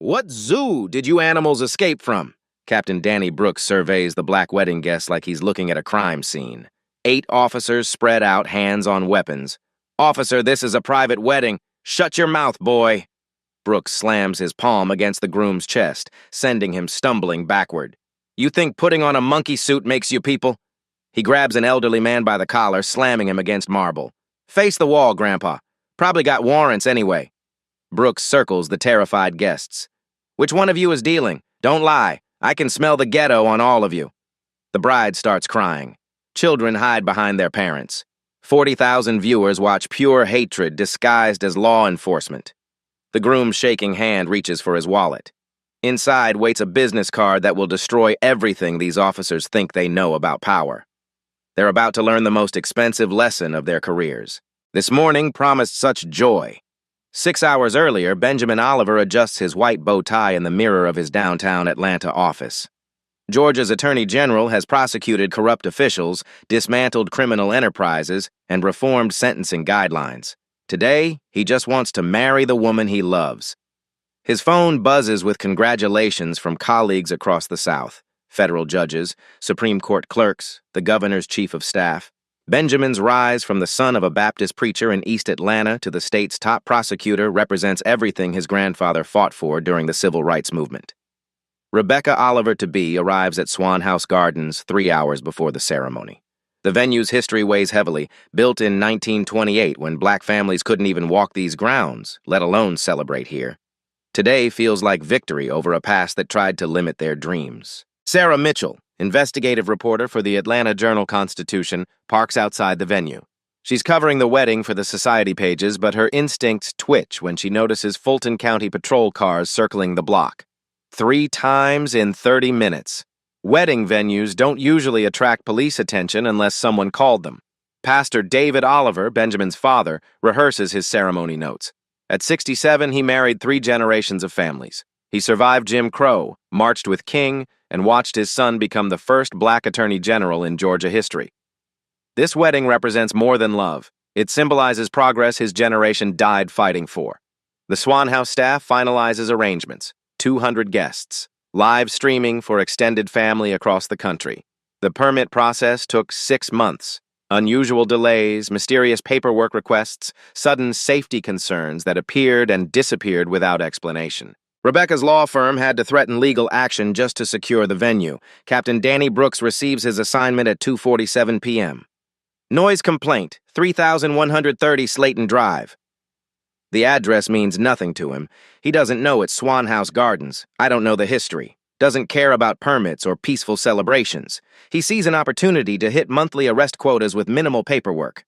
What zoo did you animals escape from? Captain Danny Brooks surveys the black wedding guests like he's looking at a crime scene. 8 officers spread out, hands on weapons. Officer, this is a private wedding. Shut your mouth, boy. Brooks slams his palm against the groom's chest, sending him stumbling backward. You think putting on a monkey suit makes you people? He grabs an elderly man by the collar, slamming him against marble. Face the wall, Grandpa. Probably got warrants anyway. Brooks circles the terrified guests. Which one of you is dealing? Don't lie. I can smell the ghetto on all of you. The bride starts crying. Children hide behind their parents. 40,000 viewers watch pure hatred disguised as law enforcement. The groom's shaking hand reaches for his wallet. Inside waits a business card that will destroy everything these officers think they know about power. They're about to learn the most expensive lesson of their careers. This morning promised such joy. 6 hours earlier, Benjamin Oliver adjusts his white bow tie in the mirror of his downtown Atlanta office. Georgia's Attorney General has prosecuted corrupt officials, dismantled criminal enterprises, and reformed sentencing guidelines. Today, he just wants to marry the woman he loves. His phone buzzes with congratulations from colleagues across the South, federal judges, Supreme Court clerks, the governor's chief of staff. Benjamin's rise from the son of a Baptist preacher in East Atlanta to the state's top prosecutor represents everything his grandfather fought for during the civil rights movement. Rebecca Oliver-to-be arrives at Swan House Gardens 3 hours before the ceremony. The venue's history weighs heavily, built in 1928 when black families couldn't even walk these grounds, let alone celebrate here. Today feels like victory over a past that tried to limit their dreams. Sarah Mitchell, investigative reporter for the Atlanta Journal-Constitution, parks outside the venue. She's covering the wedding for the society pages, but her instincts twitch when she notices Fulton County patrol cars circling the block. 3 times in 30 minutes. Wedding venues don't usually attract police attention unless someone called them. Pastor David Oliver, Benjamin's father, rehearses his ceremony notes. At 67, he married 3 generations of families. He survived Jim Crow, marched with King, and watched his son become the first black attorney general in Georgia history. This wedding represents more than love. It symbolizes progress his generation died fighting for. The Swan House staff finalizes arrangements. 200 guests. Live streaming for extended family across the country. The permit process took 6 months. Unusual delays, mysterious paperwork requests, sudden safety concerns that appeared and disappeared without explanation. Rebecca's law firm had to threaten legal action just to secure the venue. Captain Danny Brooks receives his assignment at 2:47 p.m. Noise complaint, 3130 Slayton Drive. The address means nothing to him. He doesn't know it's Swan House Gardens. I don't know the history. Doesn't care about permits or peaceful celebrations. He sees an opportunity to hit monthly arrest quotas with minimal paperwork.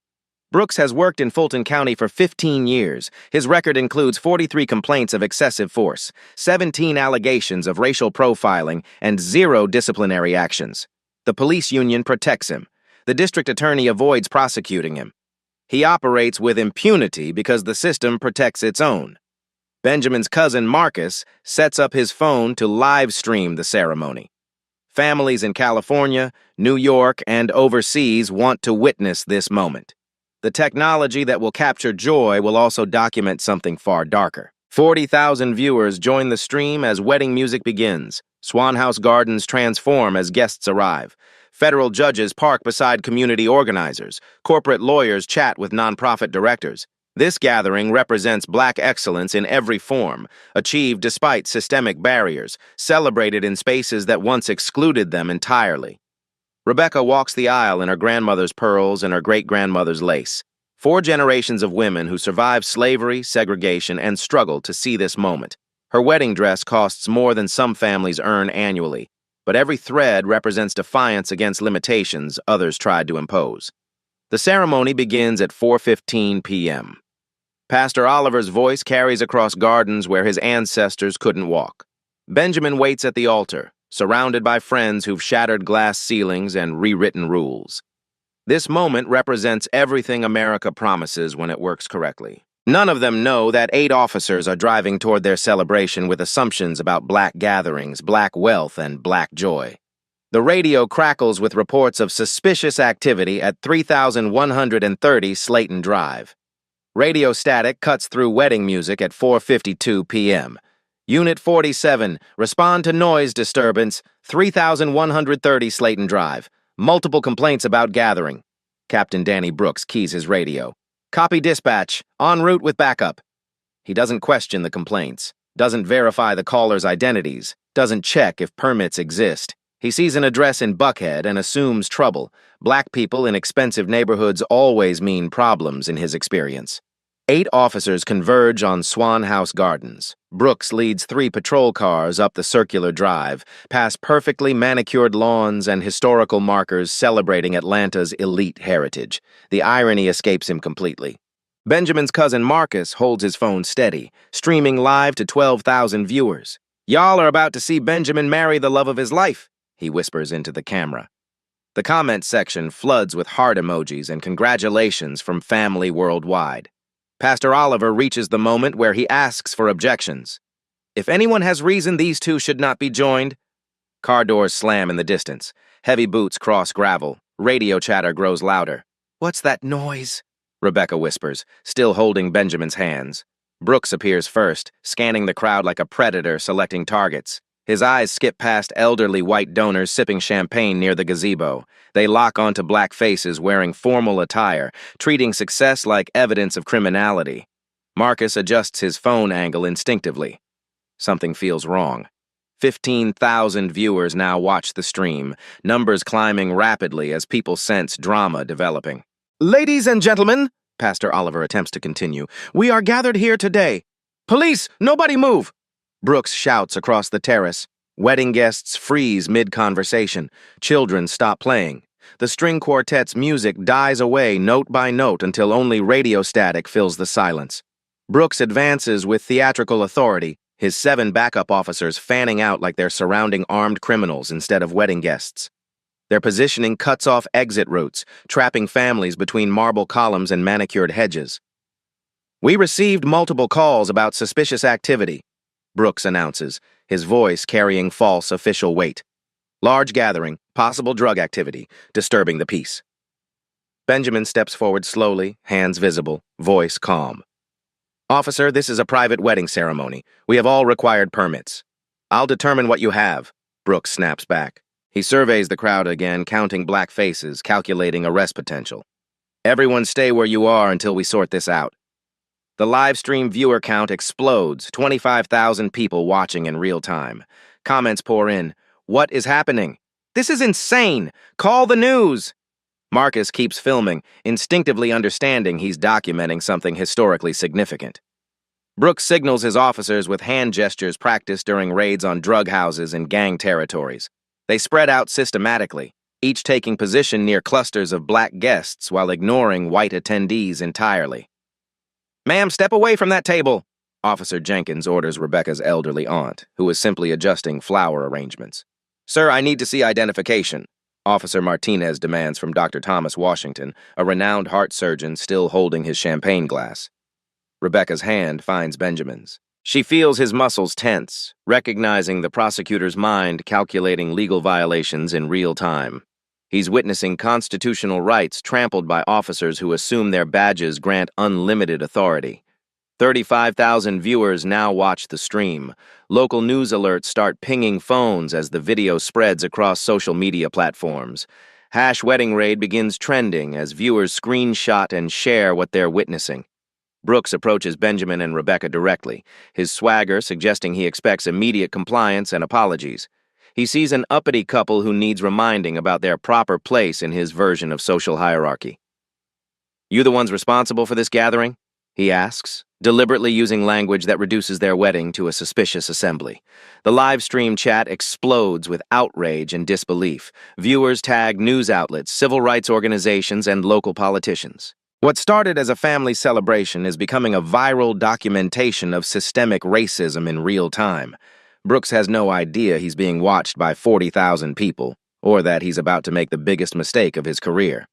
Brooks has worked in Fulton County for 15 years. His record includes 43 complaints of excessive force, 17 allegations of racial profiling, and 0 disciplinary actions. The police union protects him. The district attorney avoids prosecuting him. He operates with impunity because the system protects its own. Benjamin's cousin Marcus sets up his phone to live stream the ceremony. Families in California, New York, and overseas want to witness this moment. The technology that will capture joy will also document something far darker. 40,000 viewers join the stream as wedding music begins. Swan House Gardens transform as guests arrive. Federal judges park beside community organizers. Corporate lawyers chat with nonprofit directors. This gathering represents black excellence in every form, achieved despite systemic barriers, celebrated in spaces that once excluded them entirely. Rebecca walks the aisle in her grandmother's pearls and her great-grandmother's lace. 4 generations of women who survived slavery, segregation, and struggled to see this moment. Her wedding dress costs more than some families earn annually, but every thread represents defiance against limitations others tried to impose. The ceremony begins at 4:15 p.m. Pastor Oliver's voice carries across gardens where his ancestors couldn't walk. Benjamin waits at the altar, surrounded by friends who've shattered glass ceilings and rewritten rules. This moment represents everything America promises when it works correctly. None of them know that 8 officers are driving toward their celebration with assumptions about black gatherings, black wealth, and black joy. The radio crackles with reports of suspicious activity at 3130 Slayton Drive. Radio static cuts through wedding music at 4:52 p.m. Unit 47, respond to noise disturbance, 3130 Slayton Drive. Multiple complaints about gathering. Captain Danny Brooks keys his radio. Copy dispatch, en route with backup. He doesn't question the complaints, doesn't verify the callers' identities, doesn't check if permits exist. He sees an address in Buckhead and assumes trouble. Black people in expensive neighborhoods always mean problems in his experience. 8 officers converge on Swan House Gardens. Brooks leads 3 patrol cars up the circular drive, past perfectly manicured lawns and historical markers celebrating Atlanta's elite heritage. The irony escapes him completely. Benjamin's cousin Marcus holds his phone steady, streaming live to 12,000 viewers. "Y'all are about to see Benjamin marry the love of his life," he whispers into the camera. The comment section floods with heart emojis and congratulations from family worldwide. Pastor Oliver reaches the moment where he asks for objections. "If anyone has reason these two should not be joined..." Car doors slam in the distance. Heavy boots cross gravel. Radio chatter grows louder. "What's that noise?" Rebecca whispers, still holding Benjamin's hands. Brooks appears first, scanning the crowd like a predator selecting targets. His eyes skip past elderly white donors sipping champagne near the gazebo. They lock onto black faces wearing formal attire, treating success like evidence of criminality. Marcus adjusts his phone angle instinctively. Something feels wrong. 15,000 viewers now watch the stream, numbers climbing rapidly as people sense drama developing. "Ladies and gentlemen," Pastor Oliver attempts to continue, "we are gathered here today. Police, nobody move!" Brooks shouts across the terrace. Wedding guests freeze mid-conversation. Children stop playing. The string quartet's music dies away note by note until only radio static fills the silence. Brooks advances with theatrical authority, his 7 backup officers fanning out like they're surrounding armed criminals instead of wedding guests. Their positioning cuts off exit routes, trapping families between marble columns and manicured hedges. "We received multiple calls about suspicious activity," Brooks announces, his voice carrying false official weight. "Large gathering, possible drug activity, disturbing the peace." Benjamin steps forward slowly, hands visible, voice calm. "Officer, this is a private wedding ceremony. We have all required permits." "I'll determine what you have," Brooks snaps back. He surveys the crowd again, counting black faces, calculating arrest potential. "Everyone stay where you are until we sort this out." The live stream viewer count explodes, 25,000 people watching in real time. Comments pour in. "What is happening? This is insane! Call the news!" Marcus keeps filming, instinctively understanding he's documenting something historically significant. Brooks signals his officers with hand gestures practiced during raids on drug houses and gang territories. They spread out systematically, each taking position near clusters of black guests while ignoring white attendees entirely. "Ma'am, step away from that table," Officer Jenkins orders Rebecca's elderly aunt, who is simply adjusting flower arrangements. "Sir, I need to see identification," Officer Martinez demands from Dr. Thomas Washington, a renowned heart surgeon still holding his champagne glass. Rebecca's hand finds Benjamin's. She feels his muscles tense, recognizing the prosecutor's mind calculating legal violations in real time. He's witnessing constitutional rights trampled by officers who assume their badges grant unlimited authority. 35,000 viewers now watch the stream. Local news alerts start pinging phones as the video spreads across social media platforms. #Wedding Raid begins trending as viewers screenshot and share what they're witnessing. Brooks approaches Benjamin and Rebecca directly, his swagger suggesting he expects immediate compliance and apologies. He sees an uppity couple who needs reminding about their proper place in his version of social hierarchy. "You the ones responsible for this gathering?" he asks, deliberately using language that reduces their wedding to a suspicious assembly. The live stream chat explodes with outrage and disbelief. Viewers tag news outlets, civil rights organizations, and local politicians. What started as a family celebration is becoming a viral documentation of systemic racism in real time. Brooks has no idea he's being watched by 40,000 people, or that he's about to make the biggest mistake of his career.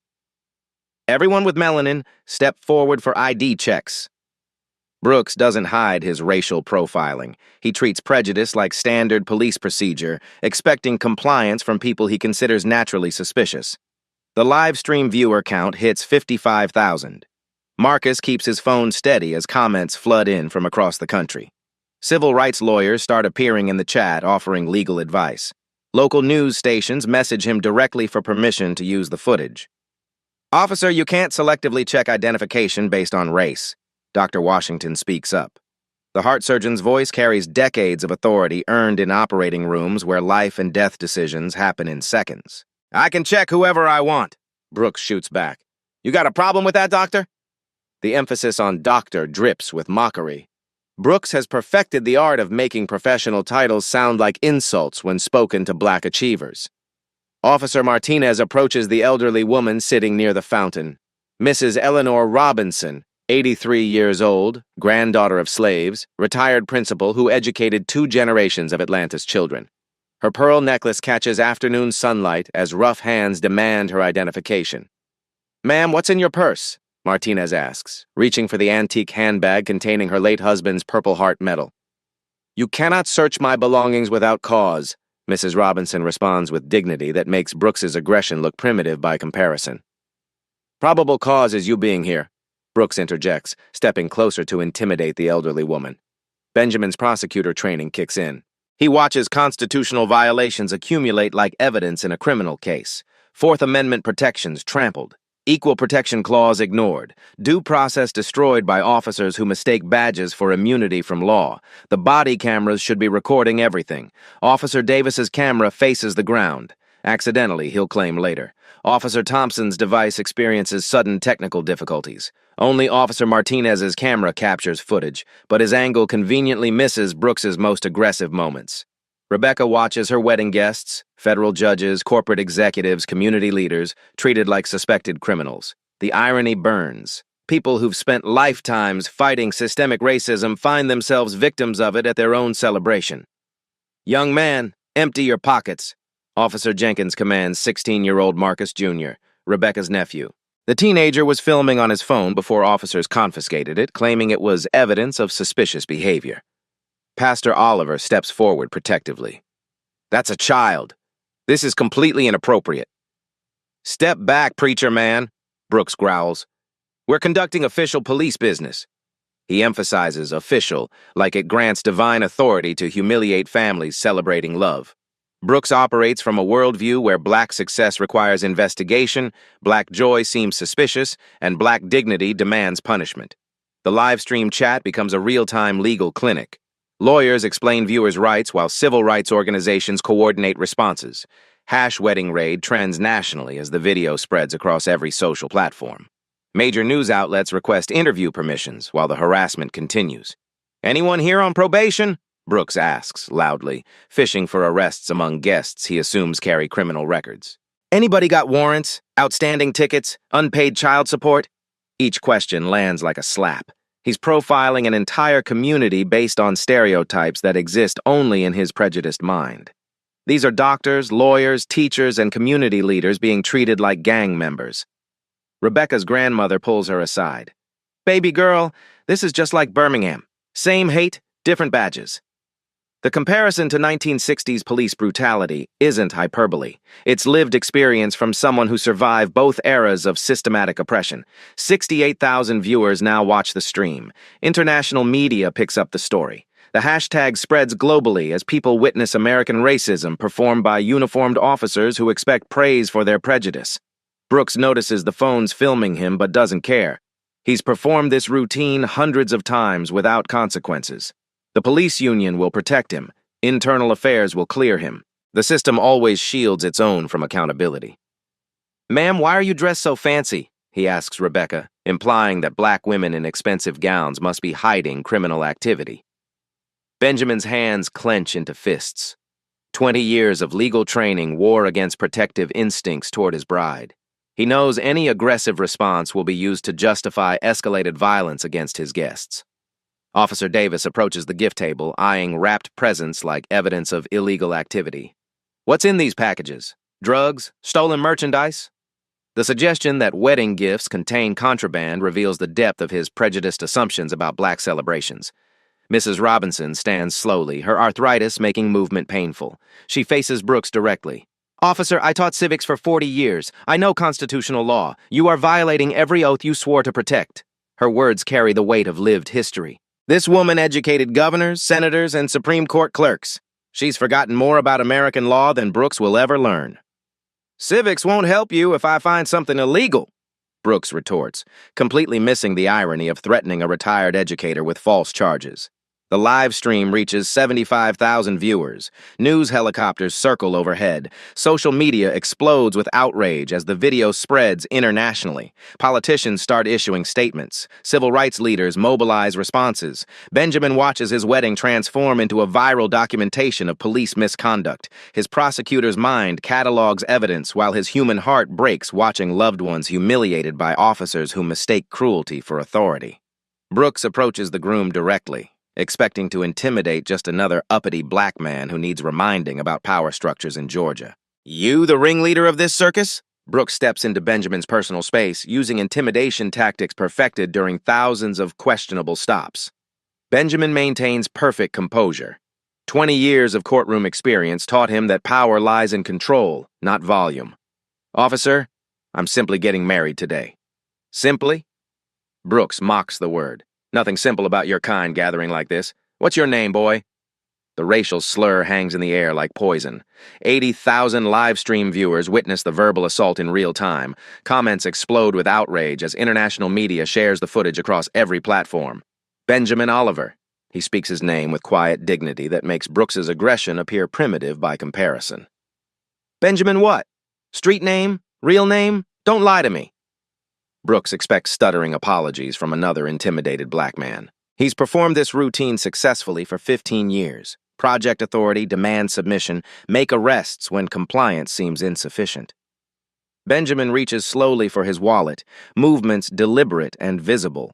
"Everyone with melanin, step forward for ID checks." Brooks doesn't hide his racial profiling. He treats prejudice like standard police procedure, expecting compliance from people he considers naturally suspicious. The live stream viewer count hits 55,000. Marcus keeps his phone steady as comments flood in from across the country. Civil rights lawyers start appearing in the chat offering legal advice. Local news stations message him directly for permission to use the footage. Officer, you can't selectively check identification based on race. Dr. Washington speaks up. The heart surgeon's voice carries decades of authority earned in operating rooms where life and death decisions happen in seconds. I can check whoever I want, Brooks shoots back. You got a problem with that, doctor? The emphasis on doctor drips with mockery. Brooks has perfected the art of making professional titles sound like insults when spoken to black achievers. Officer Martinez approaches the elderly woman sitting near the fountain. Mrs. Eleanor Robinson, 83 years old, granddaughter of slaves, retired principal who educated 2 generations of Atlanta's children. Her pearl necklace catches afternoon sunlight as rough hands demand her identification. Ma'am, what's in your purse? Martinez asks, reaching for the antique handbag containing her late husband's Purple Heart medal. You cannot search my belongings without cause, Mrs. Robinson responds with dignity that makes Brooks's aggression look primitive by comparison. Probable cause is you being here, Brooks interjects, stepping closer to intimidate the elderly woman. Benjamin's prosecutor training kicks in. He watches constitutional violations accumulate like evidence in a criminal case. Fourth Amendment protections trampled. Equal protection clause ignored. Due process destroyed by officers who mistake badges for immunity from law. The body cameras should be recording everything. Officer Davis's camera faces the ground. Accidentally, he'll claim later. Officer Thompson's device experiences sudden technical difficulties. Only Officer Martinez's camera captures footage, but his angle conveniently misses Brooks's most aggressive moments. Rebecca watches her wedding guests, federal judges, corporate executives, community leaders, treated like suspected criminals. The irony burns. People who've spent lifetimes fighting systemic racism find themselves victims of it at their own celebration. Young man, empty your pockets, Officer Jenkins commands 16-year-old Marcus Jr., Rebecca's nephew. The teenager was filming on his phone before officers confiscated it, claiming it was evidence of suspicious behavior. Pastor Oliver steps forward protectively. That's a child. This is completely inappropriate. Step back, preacher man, Brooks growls. We're conducting official police business. He emphasizes official, like it grants divine authority to humiliate families celebrating love. Brooks operates from a worldview where black success requires investigation, black joy seems suspicious, and black dignity demands punishment. The live stream chat becomes a real-time legal clinic. Lawyers explain viewers' rights while civil rights organizations coordinate responses. #wedding raid trends nationally as the video spreads across every social platform. Major news outlets request interview permissions while the harassment continues. Anyone here on probation? Brooks asks, loudly, fishing for arrests among guests he assumes carry criminal records. Anybody got warrants, outstanding tickets, unpaid child support? Each question lands like a slap. He's profiling an entire community based on stereotypes that exist only in his prejudiced mind. These are doctors, lawyers, teachers, and community leaders being treated like gang members. Rebecca's grandmother pulls her aside. Baby girl, this is just like Birmingham. Same hate, different badges. The comparison to 1960s police brutality isn't hyperbole. It's lived experience from someone who survived both eras of systematic oppression. 68,000 viewers now watch the stream. International media picks up the story. The hashtag spreads globally as people witness American racism performed by uniformed officers who expect praise for their prejudice. Brooks notices the phones filming him but doesn't care. He's performed this routine hundreds of times without consequences. The police union will protect him. Internal affairs will clear him. The system always shields its own from accountability. Ma'am, why are you dressed so fancy? He asks Rebecca, implying that black women in expensive gowns must be hiding criminal activity. Benjamin's hands clench into fists. 20 years of legal training war against protective instincts toward his bride. He knows any aggressive response will be used to justify escalated violence against his guests. Officer Davis approaches the gift table, eyeing wrapped presents like evidence of illegal activity. What's in these packages? Drugs? Stolen merchandise? The suggestion that wedding gifts contain contraband reveals the depth of his prejudiced assumptions about black celebrations. Mrs. Robinson stands slowly, her arthritis making movement painful. She faces Brooks directly. Officer, I taught civics for 40 years. I know constitutional law. You are violating every oath you swore to protect. Her words carry the weight of lived history. This woman educated governors, senators, and Supreme Court clerks. She's forgotten more about American law than Brooks will ever learn. Civics won't help you if I find something illegal, Brooks retorts, completely missing the irony of threatening a retired educator with false charges. The live stream reaches 75,000 viewers. News helicopters circle overhead. Social media explodes with outrage as the video spreads internationally. Politicians start issuing statements. Civil rights leaders mobilize responses. Benjamin watches his wedding transform into a viral documentation of police misconduct. His prosecutor's mind catalogs evidence while his human heart breaks watching loved ones humiliated by officers who mistake cruelty for authority. Brooks approaches the groom directly, expecting to intimidate just another uppity black man who needs reminding about power structures in Georgia. You the ringleader of this circus? Brooks steps into Benjamin's personal space, using intimidation tactics perfected during thousands of questionable stops. Benjamin maintains perfect composure. 20 years of courtroom experience taught him that power lies in control, not volume. Officer, I'm simply getting married today. Simply? Brooks mocks the word. Nothing simple about your kind gathering like this. What's your name, boy? The racial slur hangs in the air like poison. 80,000 live stream viewers witness the verbal assault in real time. Comments explode with outrage as international media shares the footage across every platform. Benjamin Oliver. He speaks his name with quiet dignity that makes Brooks's aggression appear primitive by comparison. Benjamin what? Street name? Real name? Don't lie to me. Brooks expects stuttering apologies from another intimidated black man. He's performed this routine successfully for 15 years. Project authority, demand submission, make arrests when compliance seems insufficient. Benjamin reaches slowly for his wallet, movements deliberate and visible.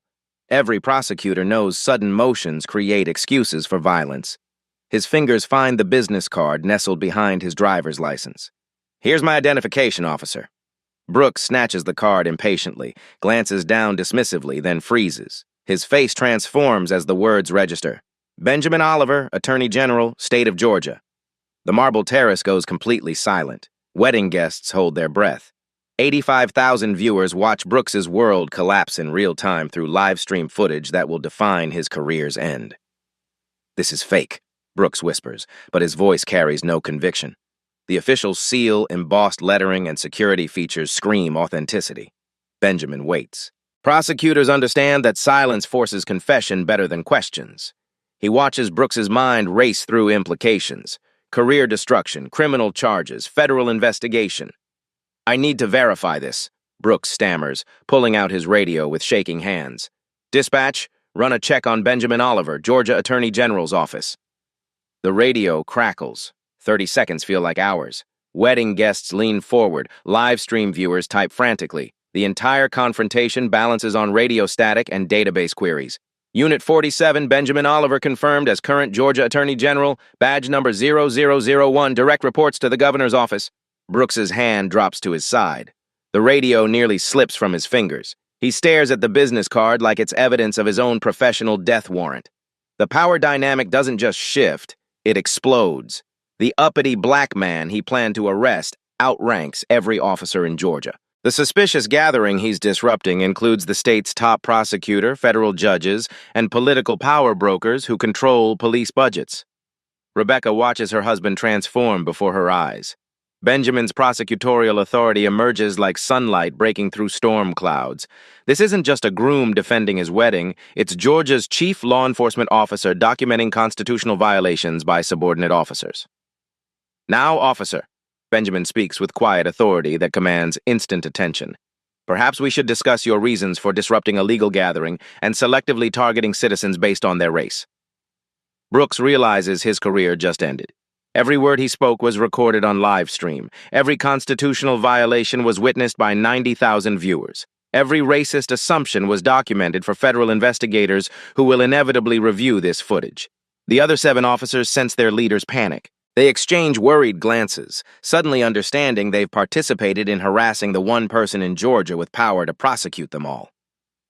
Every prosecutor knows sudden motions create excuses for violence. His fingers find the business card nestled behind his driver's license. Here's my identification, officer. Brooks snatches the card impatiently, glances down dismissively, then freezes. His face transforms as the words register. Benjamin Oliver, Attorney General, State of Georgia. The marble terrace goes completely silent. Wedding guests hold their breath. 85,000 viewers watch Brooks's world collapse in real time through live stream footage that will define his career's end. This is fake, Brooks whispers, but his voice carries no conviction. The official seal, embossed lettering, and security features scream authenticity. Benjamin waits. Prosecutors understand that silence forces confession better than questions. He watches Brooks's mind race through implications. Career destruction, criminal charges, federal investigation. I need to verify this, Brooks stammers, pulling out his radio with shaking hands. Dispatch, run a check on Benjamin Oliver, Georgia Attorney General's office. The radio crackles. 30 seconds feel like hours. Wedding guests lean forward. Live stream viewers type frantically. The entire confrontation balances on radio static and database queries. Unit 47, Benjamin Oliver confirmed as current Georgia Attorney General, badge number 0001, direct reports to the governor's office. Brooks's hand drops to his side. The radio nearly slips from his fingers. He stares at the business card like it's evidence of his own professional death warrant. The power dynamic doesn't just shift, it explodes. The uppity black man he planned to arrest outranks every officer in Georgia. The suspicious gathering he's disrupting includes the state's top prosecutor, federal judges, and political power brokers who control police budgets. Rebecca watches her husband transform before her eyes. Benjamin's prosecutorial authority emerges like sunlight breaking through storm clouds. This isn't just a groom defending his wedding, it's Georgia's chief law enforcement officer documenting constitutional violations by subordinate officers. Now, officer, Benjamin speaks with quiet authority that commands instant attention. Perhaps we should discuss your reasons for disrupting a legal gathering and selectively targeting citizens based on their race. Brooks realizes his career just ended. Every word he spoke was recorded on live stream. Every constitutional violation was witnessed by 90,000 viewers. Every racist assumption was documented for federal investigators who will inevitably review this footage. The other 7 officers sense their leader's panic. They exchange worried glances, suddenly understanding they've participated in harassing the one person in Georgia with power to prosecute them all.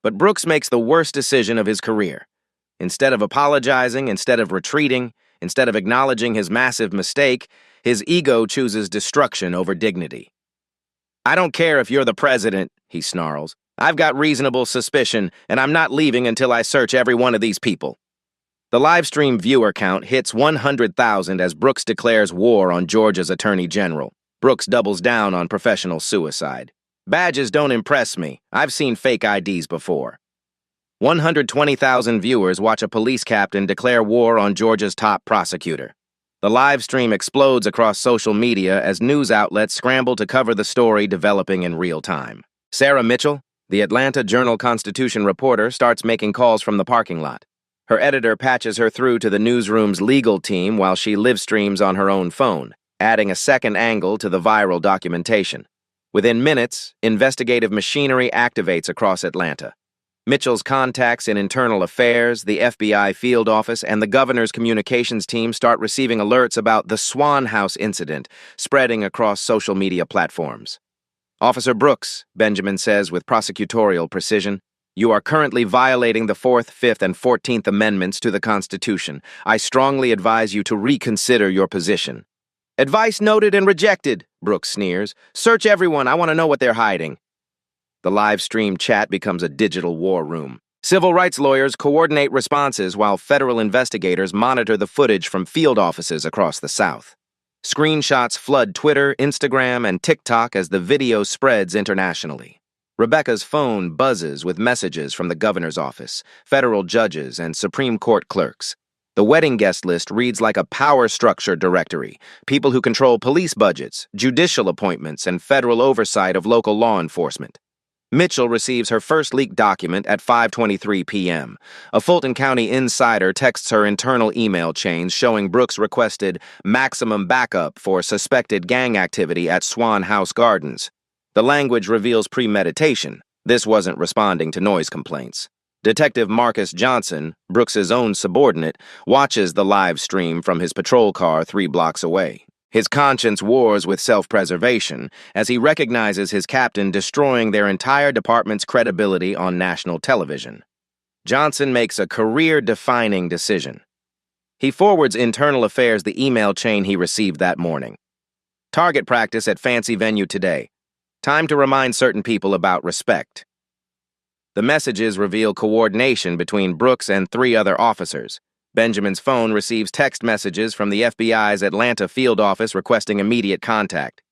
But Brooks makes the worst decision of his career. Instead of apologizing, instead of retreating, instead of acknowledging his massive mistake, his ego chooses destruction over dignity. I don't care if you're the president, he snarls. I've got reasonable suspicion, and I'm not leaving until I search every one of these people. The livestream viewer count hits 100,000 as Brooks declares war on Georgia's Attorney General. Brooks doubles down on professional suicide. Badges don't impress me. I've seen fake IDs before. 120,000 viewers watch a police captain declare war on Georgia's top prosecutor. The live stream explodes across social media as news outlets scramble to cover the story developing in real time. Sarah Mitchell, the Atlanta Journal-Constitution reporter, starts making calls from the parking lot. Her editor patches her through to the newsroom's legal team while she live streams on her own phone, adding a second angle to the viral documentation. Within minutes, investigative machinery activates across Atlanta. Mitchell's contacts in internal affairs, the FBI field office, and the governor's communications team start receiving alerts about the Swan House incident, spreading across social media platforms. Officer Brooks, Benjamin says with prosecutorial precision, you are currently violating the 4th, 5th, and 14th Amendments to the Constitution. I strongly advise you to reconsider your position. Advice noted and rejected, Brooks sneers. Search everyone. I want to know what they're hiding. The live stream chat becomes a digital war room. Civil rights lawyers coordinate responses while federal investigators monitor the footage from field offices across the South. Screenshots flood Twitter, Instagram, and TikTok as the video spreads internationally. Rebecca's phone buzzes with messages from the governor's office, federal judges, and Supreme Court clerks. The wedding guest list reads like a power structure directory, people who control police budgets, judicial appointments, and federal oversight of local law enforcement. Mitchell receives her first leaked document at 5:23 p.m. A Fulton County insider texts her internal email chains showing Brooks requested maximum backup for suspected gang activity at Swan House Gardens. The language reveals premeditation. This wasn't responding to noise complaints. Detective Marcus Johnson, Brooks's own subordinate, watches the live stream from his patrol car 3 blocks away. His conscience wars with self-preservation as he recognizes his captain destroying their entire department's credibility on national television. Johnson makes a career-defining decision. He forwards Internal Affairs the email chain he received that morning. Target practice at fancy venue today. Time to remind certain people about respect. The messages reveal coordination between Brooks and 3 other officers. Benjamin's phone receives text messages from the FBI's Atlanta field office requesting immediate contact.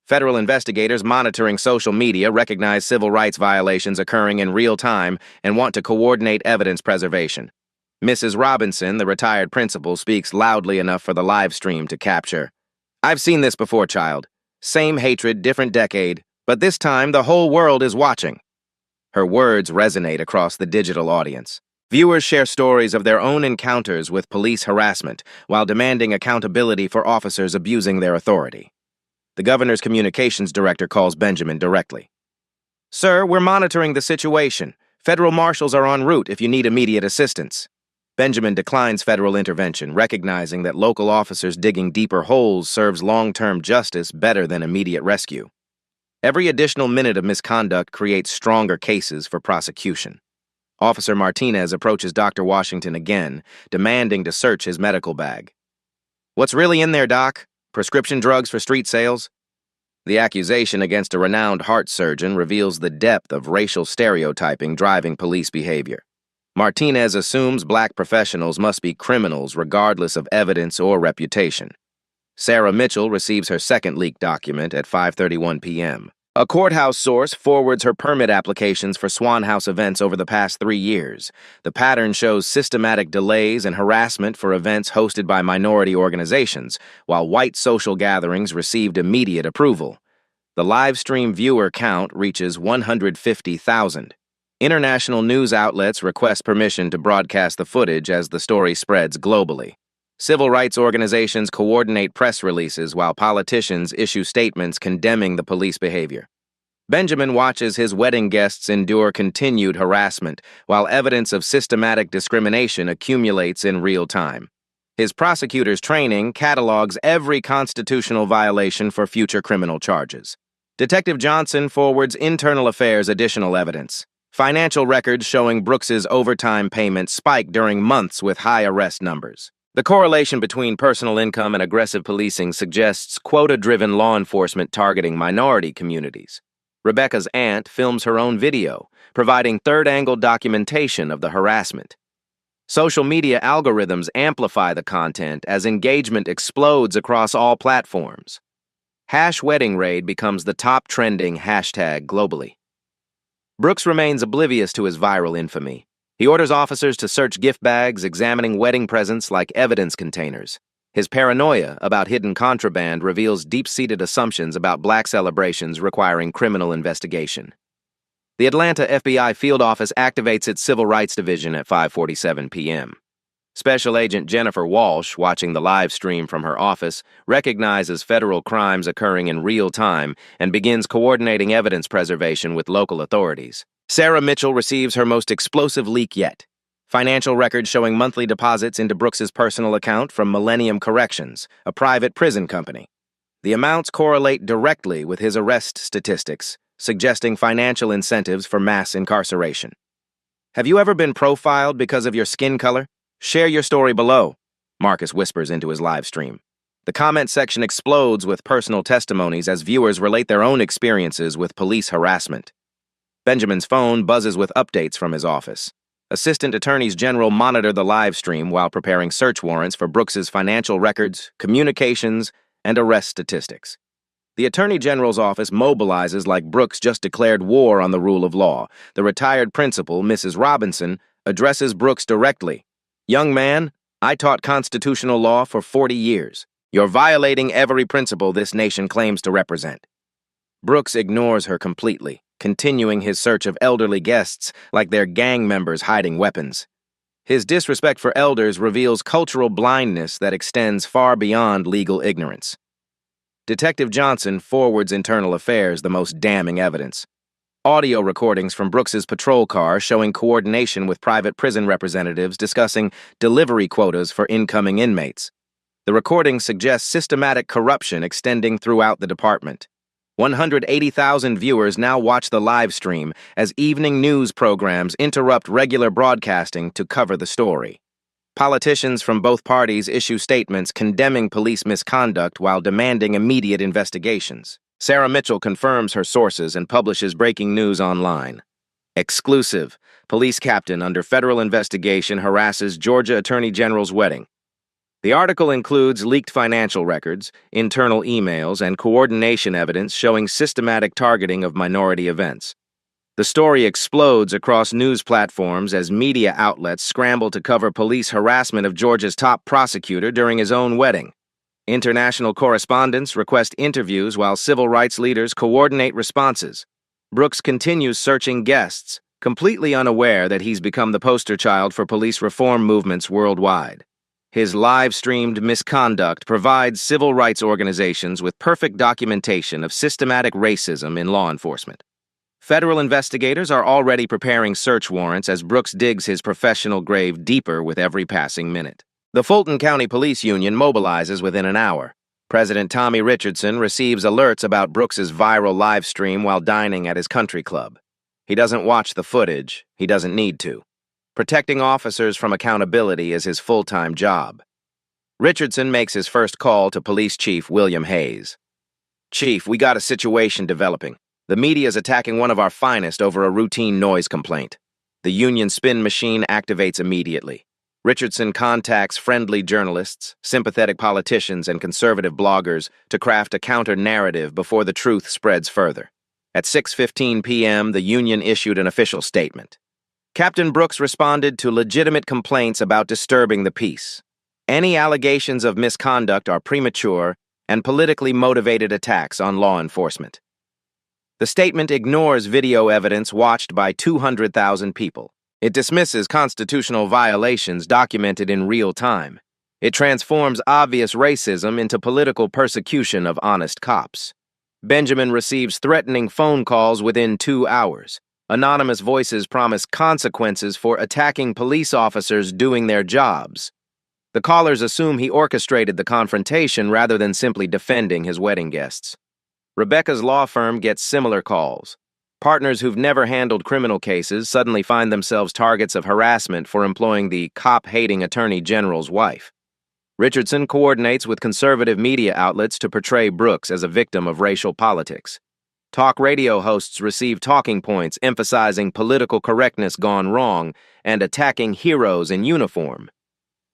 Federal investigators monitoring social media recognize civil rights violations occurring in real time and want to coordinate evidence preservation. Mrs. Robinson, the retired principal, speaks loudly enough for the live stream to capture. I've seen this before, child. Same hatred, different decade, but this time the whole world is watching. Her words resonate across the digital audience. Viewers share stories of their own encounters with police harassment while demanding accountability for officers abusing their authority. The governor's communications director calls Benjamin directly. Sir, we're monitoring the situation. Federal marshals are en route if you need immediate assistance. Benjamin declines federal intervention, recognizing that local officers digging deeper holes serves long-term justice better than immediate rescue. Every additional minute of misconduct creates stronger cases for prosecution. Officer Martinez approaches Dr. Washington again, demanding to search his medical bag. What's really in there, Doc? Prescription drugs for street sales? The accusation against a renowned heart surgeon reveals the depth of racial stereotyping driving police behavior. Martinez assumes black professionals must be criminals regardless of evidence or reputation. Sarah Mitchell receives her second leaked document at 5:31 p.m. A courthouse source forwards her permit applications for Swan House events over the past 3 years. The pattern shows systematic delays and harassment for events hosted by minority organizations, while white social gatherings received immediate approval. The live stream viewer count reaches 150,000. International news outlets request permission to broadcast the footage as the story spreads globally. Civil rights organizations coordinate press releases while politicians issue statements condemning the police behavior. Benjamin watches his wedding guests endure continued harassment while evidence of systematic discrimination accumulates in real time. His prosecutor's training catalogs every constitutional violation for future criminal charges. Detective Johnson forwards Internal Affairs additional evidence. Financial records showing Brooks's overtime payments spiked during months with high arrest numbers. The correlation between personal income and aggressive policing suggests quota-driven law enforcement targeting minority communities. Rebecca's aunt films her own video, providing third-angle documentation of the harassment. Social media algorithms amplify the content as engagement explodes across all platforms. #wedding raid becomes the top trending hashtag globally. Brooks remains oblivious to his viral infamy. He orders officers to search gift bags, examining wedding presents like evidence containers. His paranoia about hidden contraband reveals deep-seated assumptions about black celebrations requiring criminal investigation. The Atlanta FBI field office activates its Civil Rights Division at 5:47 p.m. Special Agent Jennifer Walsh, watching the live stream from her office, recognizes federal crimes occurring in real time and begins coordinating evidence preservation with local authorities. Sarah Mitchell receives her most explosive leak yet. Financial records showing monthly deposits into Brooks's personal account from Millennium Corrections, a private prison company. The amounts correlate directly with his arrest statistics, suggesting financial incentives for mass incarceration. Have you ever been profiled because of your skin color? Share your story below, Marcus whispers into his live stream. The comment section explodes with personal testimonies as viewers relate their own experiences with police harassment. Benjamin's phone buzzes with updates from his office. Assistant Attorneys General monitor the live stream while preparing search warrants for Brooks's financial records, communications, and arrest statistics. The Attorney General's office mobilizes like Brooks just declared war on the rule of law. The retired principal, Mrs. Robinson, addresses Brooks directly. "Young man, I taught constitutional law for 40 years. You're violating every principle this nation claims to represent." Brooks ignores her completely, continuing his search of elderly guests like they're gang members hiding weapons. His disrespect for elders reveals cultural blindness that extends far beyond legal ignorance. Detective Johnson forwards Internal Affairs the most damning evidence. Audio recordings from Brooks's patrol car showing coordination with private prison representatives discussing delivery quotas for incoming inmates. The recordings suggest systematic corruption extending throughout the department. 180,000 viewers now watch the live stream as evening news programs interrupt regular broadcasting to cover the story. Politicians from both parties issue statements condemning police misconduct while demanding immediate investigations. Sarah Mitchell confirms her sources and publishes breaking news online. Exclusive: police captain under federal investigation harasses Georgia Attorney General's wedding. The article includes leaked financial records, internal emails, and coordination evidence showing systematic targeting of minority events. The story explodes across news platforms as media outlets scramble to cover police harassment of Georgia's top prosecutor during his own wedding. International correspondents request interviews while civil rights leaders coordinate responses. Brooks continues searching guests, completely unaware that he's become the poster child for police reform movements worldwide. His live-streamed misconduct provides civil rights organizations with perfect documentation of systematic racism in law enforcement. Federal investigators are already preparing search warrants as Brooks digs his professional grave deeper with every passing minute. The Fulton County Police Union mobilizes within an hour. President Tommy Richardson receives alerts about Brooks's viral live stream while dining at his country club. He doesn't watch the footage. He doesn't need to. Protecting officers from accountability is his full-time job. Richardson makes his first call to Police Chief William Hayes. "Chief, we got a situation developing. The media's attacking one of our finest over a routine noise complaint." The union spin machine activates immediately. Richardson contacts friendly journalists, sympathetic politicians, and conservative bloggers to craft a counter-narrative before the truth spreads further. At 6:15 p.m., the union issued an official statement. Captain Brooks responded to legitimate complaints about disturbing the peace. Any allegations of misconduct are premature and politically motivated attacks on law enforcement. The statement ignores video evidence watched by 200,000 people. It dismisses constitutional violations documented in real time. It transforms obvious racism into political persecution of honest cops. Benjamin receives threatening phone calls within 2 hours. Anonymous voices promise consequences for attacking police officers doing their jobs. The callers assume he orchestrated the confrontation rather than simply defending his wedding guests. Rebecca's law firm gets similar calls. Partners who've never handled criminal cases suddenly find themselves targets of harassment for employing the cop-hating Attorney General's wife. Richardson coordinates with conservative media outlets to portray Brooks as a victim of racial politics. Talk radio hosts receive talking points emphasizing political correctness gone wrong and attacking heroes in uniform.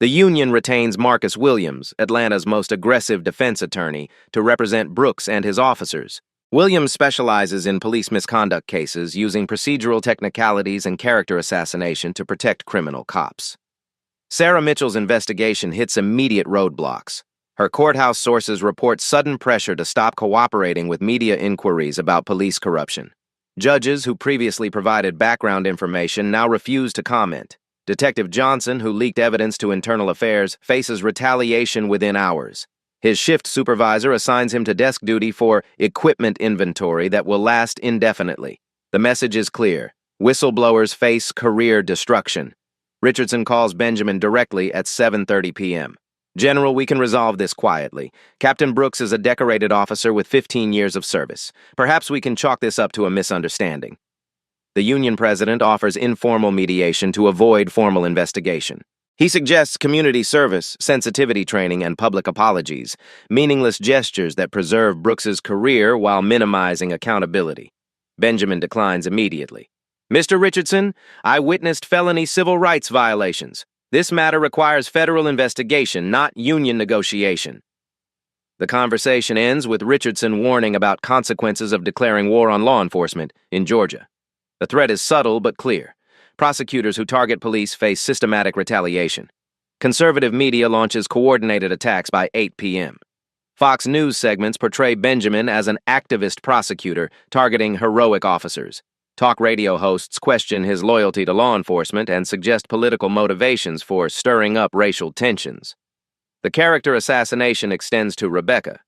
The union retains Marcus Williams, Atlanta's most aggressive defense attorney, to represent Brooks and his officers. Williams specializes in police misconduct cases using procedural technicalities and character assassination to protect criminal cops. Sarah Mitchell's investigation hits immediate roadblocks. Her courthouse sources report sudden pressure to stop cooperating with media inquiries about police corruption. Judges who previously provided background information now refuse to comment. Detective Johnson, who leaked evidence to Internal Affairs, faces retaliation within hours. His shift supervisor assigns him to desk duty for equipment inventory that will last indefinitely. The message is clear. Whistleblowers face career destruction. Richardson calls Benjamin directly at 7:30 p.m. General, we can resolve this quietly. Captain Brooks is a decorated officer with 15 years of service. Perhaps we can chalk this up to a misunderstanding. The union president offers informal mediation to avoid formal investigation. He suggests community service, sensitivity training, and public apologies, meaningless gestures that preserve Brooks's career while minimizing accountability. Benjamin declines immediately. Mr. Richardson, I witnessed felony civil rights violations. This matter requires federal investigation, not union negotiation. The conversation ends with Richardson warning about consequences of declaring war on law enforcement in Georgia. The threat is subtle but clear. Prosecutors who target police face systematic retaliation. Conservative media launches coordinated attacks by 8 p.m. Fox News segments portray Benjamin as an activist prosecutor targeting heroic officers. Talk radio hosts question his loyalty to law enforcement and suggest political motivations for stirring up racial tensions. The character assassination extends to Rebecca.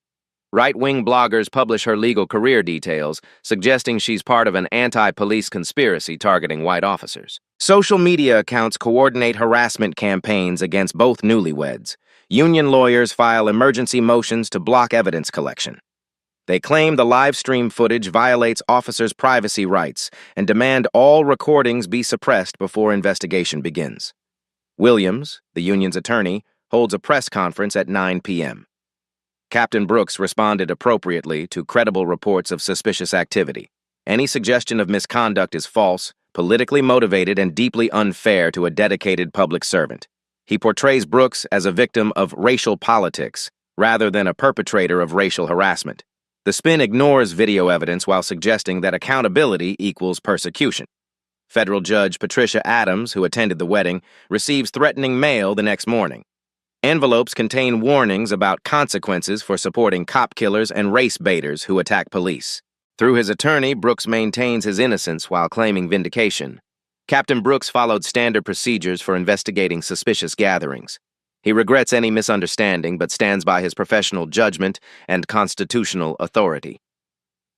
Right-wing bloggers publish her legal career details, suggesting she's part of an anti-police conspiracy targeting white officers. Social media accounts coordinate harassment campaigns against both newlyweds. Union lawyers file emergency motions to block evidence collection. They claim the live stream footage violates officers' privacy rights and demand all recordings be suppressed before investigation begins. Williams, the union's attorney, holds a press conference at 9 p.m. Captain Brooks responded appropriately to credible reports of suspicious activity. Any suggestion of misconduct is false, politically motivated, and deeply unfair to a dedicated public servant. He portrays Brooks as a victim of racial politics rather than a perpetrator of racial harassment. The spin ignores video evidence while suggesting that accountability equals persecution. Federal Judge Patricia Adams, who attended the wedding, receives threatening mail the next morning. Envelopes contain warnings about consequences for supporting cop killers and race baiters who attack police. Through his attorney, Brooks maintains his innocence while claiming vindication. Captain Brooks followed standard procedures for investigating suspicious gatherings. He regrets any misunderstanding but stands by his professional judgment and constitutional authority.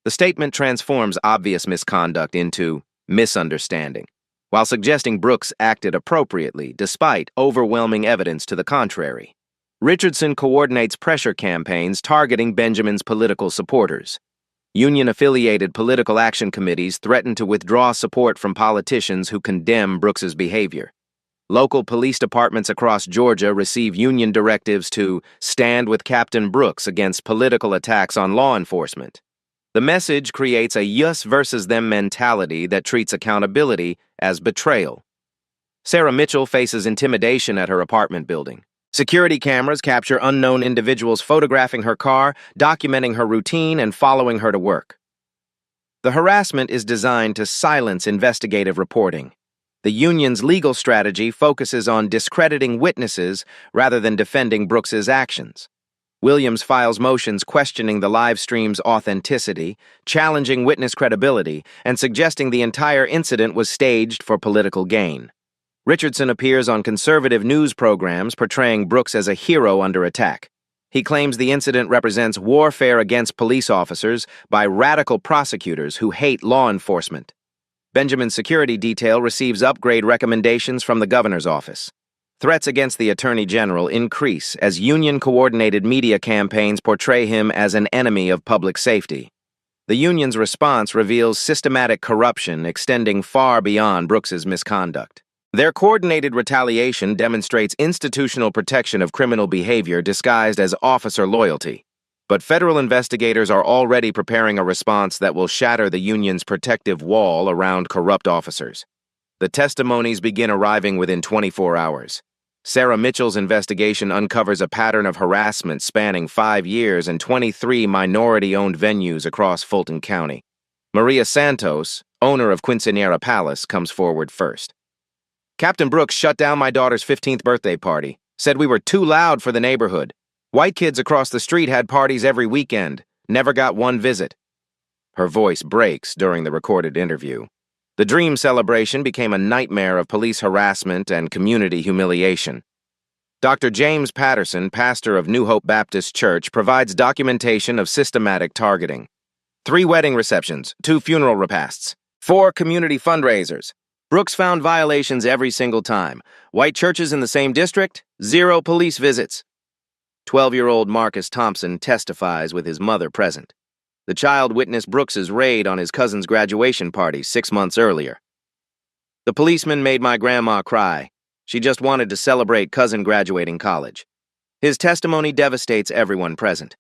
The statement transforms obvious misconduct into misunderstanding, while suggesting Brooks acted appropriately despite overwhelming evidence to the contrary. Richardson coordinates pressure campaigns targeting Benjamin's political supporters. Union-affiliated political action committees threaten to withdraw support from politicians who condemn Brooks's behavior. Local police departments across Georgia receive union directives to stand with Captain Brooks against political attacks on law enforcement. The message creates a us versus them mentality that treats accountability as betrayal. Sarah Mitchell faces intimidation at her apartment building. Security cameras capture unknown individuals photographing her car, documenting her routine, and following her to work. The harassment is designed to silence investigative reporting. The union's legal strategy focuses on discrediting witnesses rather than defending Brooks's actions. Williams files motions questioning the live stream's authenticity, challenging witness credibility, and suggesting the entire incident was staged for political gain. Richardson appears on conservative news programs portraying Brooks as a hero under attack. He claims the incident represents warfare against police officers by radical prosecutors who hate law enforcement. Benjamin's security detail receives upgrade recommendations from the governor's office. Threats against the Attorney General increase as union-coordinated media campaigns portray him as an enemy of public safety. The union's response reveals systematic corruption extending far beyond Brooks's misconduct. Their coordinated retaliation demonstrates institutional protection of criminal behavior disguised as officer loyalty. But federal investigators are already preparing a response that will shatter the union's protective wall around corrupt officers. The testimonies begin arriving within 24 hours. Sarah Mitchell's investigation uncovers a pattern of harassment spanning 5 years and 23 minority-owned venues across Fulton County. Maria Santos, owner of Quinceañera Palace, comes forward first. Captain Brooks shut down my daughter's 15th birthday party, said we were too loud for the neighborhood. White kids across the street had parties every weekend, never got one visit. Her voice breaks during the recorded interview. The dream celebration became a nightmare of police harassment and community humiliation. Dr. James Patterson, pastor of New Hope Baptist Church, provides documentation of systematic targeting. 3 wedding receptions, 2 funeral repasts, 4 community fundraisers. Brooks found violations every single time. White churches in the same district, 0 police visits. 12-year-old Marcus Thompson testifies with his mother present. The child witnessed Brooks's raid on his cousin's graduation party 6 months earlier. The policeman made my grandma cry. She just wanted to celebrate cousin graduating college. His testimony devastates everyone present.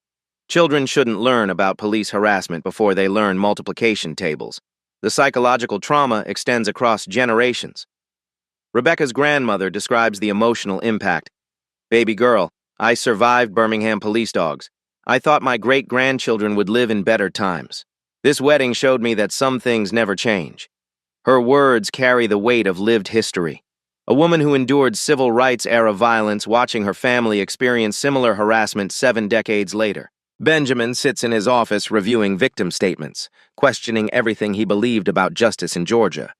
Children shouldn't learn about police harassment before they learn multiplication tables. The psychological trauma extends across generations. Rebecca's grandmother describes the emotional impact. Baby girl, I survived Birmingham police dogs. I thought my great-grandchildren would live in better times. This wedding showed me that some things never change. Her words carry the weight of lived history. A woman who endured civil rights-era violence watching her family experience similar harassment 7 decades later. Benjamin sits in his office reviewing victim statements, questioning everything he believed about justice in Georgia.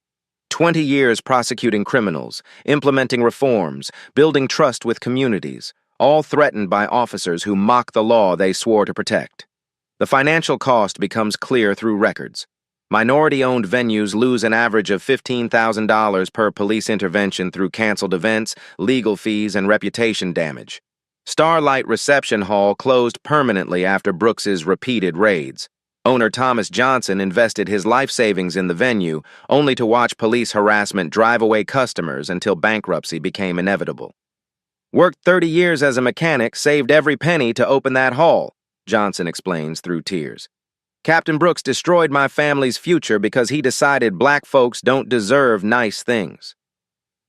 20 years prosecuting criminals, implementing reforms, building trust with communities, all threatened by officers who mock the law they swore to protect. The financial cost becomes clear through records. Minority-owned venues lose an average of $15,000 per police intervention through canceled events, legal fees, and reputation damage. Starlight Reception Hall closed permanently after Brooks's repeated raids. Owner Thomas Johnson invested his life savings in the venue, only to watch police harassment drive away customers until bankruptcy became inevitable. Worked 30 years as a mechanic, saved every penny to open that hall, Johnson explains through tears. Captain Brooks destroyed my family's future because he decided black folks don't deserve nice things.